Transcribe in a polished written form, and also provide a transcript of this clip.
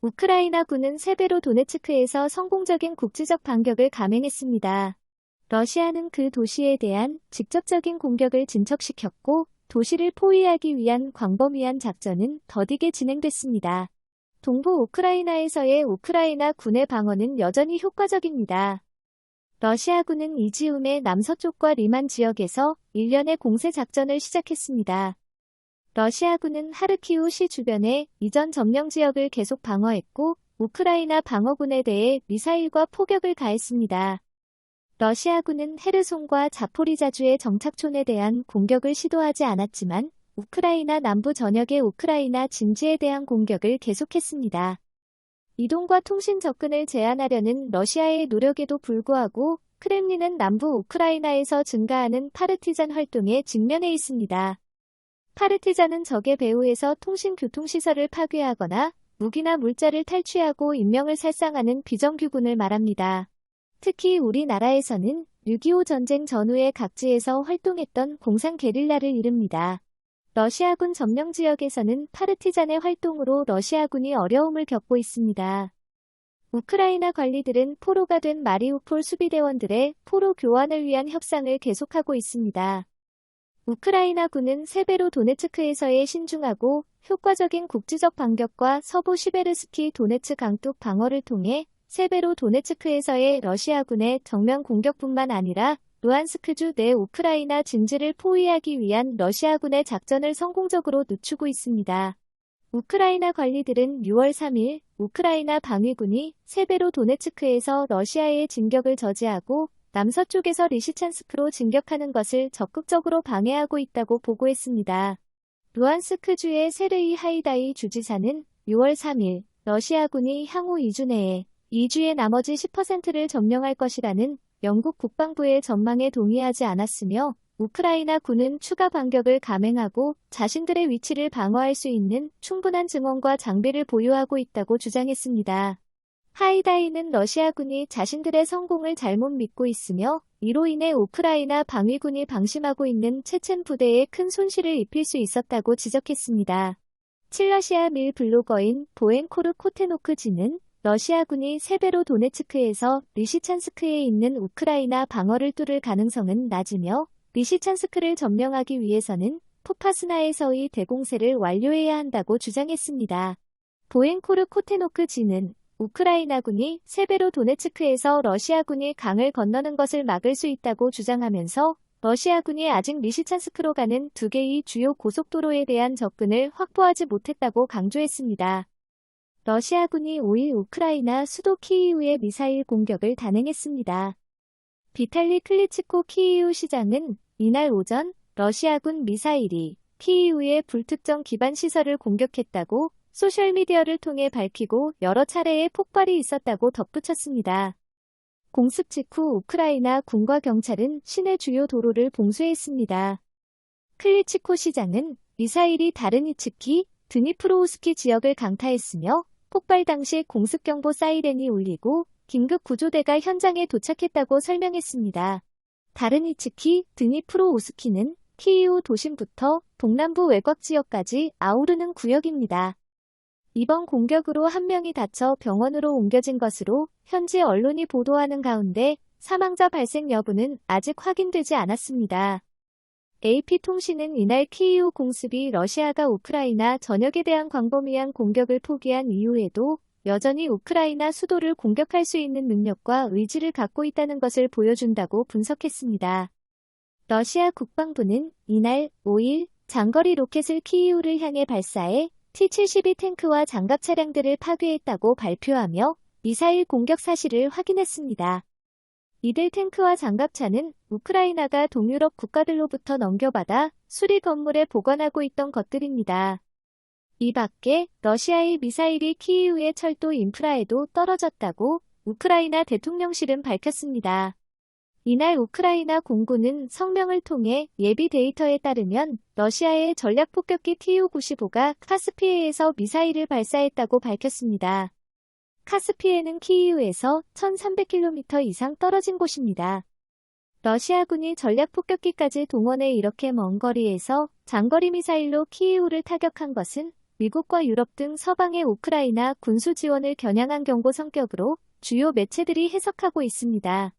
우크라이나군은 세베로도네츠크에서 성공적인 국지적 반격을 감행했습니다. 러시아는 그 도시에 대한 직접적인 공격을 진척시켰고 도시를 포위하기 위한 광범위한 작전은 더디게 진행됐습니다. 동부 우크라이나에서의 우크라이나 군의 방어는 여전히 효과적입니다. 러시아군은 이지움의 남서쪽과 리만 지역에서 일련의 공세 작전을 시작했습니다. 러시아군은 하르키우 시 주변의 이전 점령 지역을 계속 방어했고 우크라이나 방어군에 대해 미사일과 포격을 가했습니다. 러시아군은 헤르손과 자포리자주의 정착촌에 대한 공격을 시도하지 않았지만 우크라이나 남부 전역의 우크라이나 진지에 대한 공격을 계속했습니다. 이동과 통신 접근을 제한하려는 러시아의 노력에도 불구하고 크렘린은 남부 우크라이나에서 증가하는 파르티잔 활동에 직면해 있습니다. 파르티잔은 적의 배후에서 통신-교통시설을 파괴하거나 무기나 물자를 탈취하고 인명을 살상하는 비정규군을 말합니다. 특히 우리나라에서는 6.25 전쟁 전후의 각지에서 활동했던 공산 게릴라를 이릅니다. 러시아군 점령 지역에서는 파르티잔의 활동으로 러시아군이 어려움을 겪고 있습니다. 우크라이나 관리들은 포로가 된 마리우폴 수비대원들의 포로 교환을 위한 협상을 계속하고 있습니다. 우크라이나군은 세베로도네츠크에서의 신중하고 효과적인 국지적 반격과 서부 시베르스키 도네츠 강둑 방어를 통해 세베로도네츠크에서의 러시아군의 정면 공격뿐만 아니라 루안스크주 내 우크라이나 진지를 포위하기 위한 러시아군의 작전을 성공적으로 늦추고 있습니다. 우크라이나 관리들은 6월 3일 우크라이나 방위군이 세베로도네츠크에서 러시아의 진격을 저지하고 남서쪽에서 리시찬스크로 진격하는 것을 적극적으로 방해하고 있다고 보고했습니다. 루안스크주의 세르이 하이다이 주지사는 6월 3일 러시아군이 향후 2주 내에 2주의 나머지 10%를 점령할 것이라는 영국 국방부의 전망에 동의하지 않았으며 우크라이나 군은 추가 반격을 감행하고 자신들의 위치를 방어할 수 있는 충분한 증원과 장비를 보유하고 있다고 주장했습니다. 하이다이는 러시아군이 자신들의 성공을 잘못 믿고 있으며 이로 인해 우크라이나 방위군이 방심하고 있는 체첸 부대에 큰 손실을 입힐 수 있었다고 지적했습니다. 칠러시아 밀 블로거인 보엔코르 코테노크지는 러시아군이 세베로도네츠크에서 리시찬스크에 있는 우크라이나 방어를 뚫을 가능성은 낮으며 리시찬스크를 점령하기 위해서는 포파스나에서의 대공세를 완료해야 한다고 주장했습니다. 보엔코르 코테노크지는 우크라이나군이 세베로도네츠크에서 러시아군이 강을 건너는 것을 막을 수 있다고 주장하면서 러시아군이 아직 리시찬스크로 가는 두 개의 주요 고속도로에 대한 접근을 확보하지 못했다고 강조했습니다. 러시아군이 5일 우크라이나 수도 키이우의 미사일 공격을 단행했습니다. 비탈리 클리치코 키이우 시장은 이날 오전 러시아군 미사일이 키이우의 불특정 기반 시설을 공격했다고 소셜미디어를 통해 밝히고 여러 차례의 폭발이 있었다고 덧붙였습니다. 공습 직후 우크라이나 군과 경찰은 시내 주요 도로를 봉쇄했습니다. 클리치코 시장은 미사일이 다르니츠키, 드니프로우스키 지역을 강타했으며 폭발 당시 공습경보 사이렌이 울리고 긴급 구조대가 현장에 도착했다고 설명했습니다. 다르니츠키, 드니프로우스키는 키이우 도심부터 동남부 외곽 지역까지 아우르는 구역입니다. 이번 공격으로 한 명이 다쳐 병원으로 옮겨진 것으로 현지 언론이 보도하는 가운데 사망자 발생 여부는 아직 확인되지 않았습니다. AP통신은 이날 키이우 공습이 러시아가 우크라이나 전역에 대한 광범위한 공격을 포기한 이후에도 여전히 우크라이나 수도를 공격할 수 있는 능력과 의지를 갖고 있다는 것을 보여준다고 분석했습니다. 러시아 국방부는 이날 5일 장거리 로켓을 키이우를 향해 발사해 T-72 탱크와 장갑 차량들을 파괴했다고 발표하며 미사일 공격 사실을 확인했습니다. 이들 탱크와 장갑차는 우크라이나가 동유럽 국가들로부터 넘겨받아 수리 건물에 보관하고 있던 것들입니다. 이 밖에 러시아의 미사일이 키이우의 철도 인프라에도 떨어졌다고 우크라이나 대통령실은 밝혔습니다. 이날 우크라이나 공군은 성명을 통해 예비 데이터에 따르면 러시아의 전략 폭격기 Tu-95가 카스피해에서 미사일을 발사했다고 밝혔습니다. 카스피해는 키이우에서 1300km 이상 떨어진 곳입니다. 러시아군이 전략 폭격기까지 동원해 이렇게 먼 거리에서 장거리 미사일로 키이우를 타격한 것은 미국과 유럽 등 서방의 우크라이나 군수 지원을 겨냥한 경고 성격으로 주요 매체들이 해석하고 있습니다.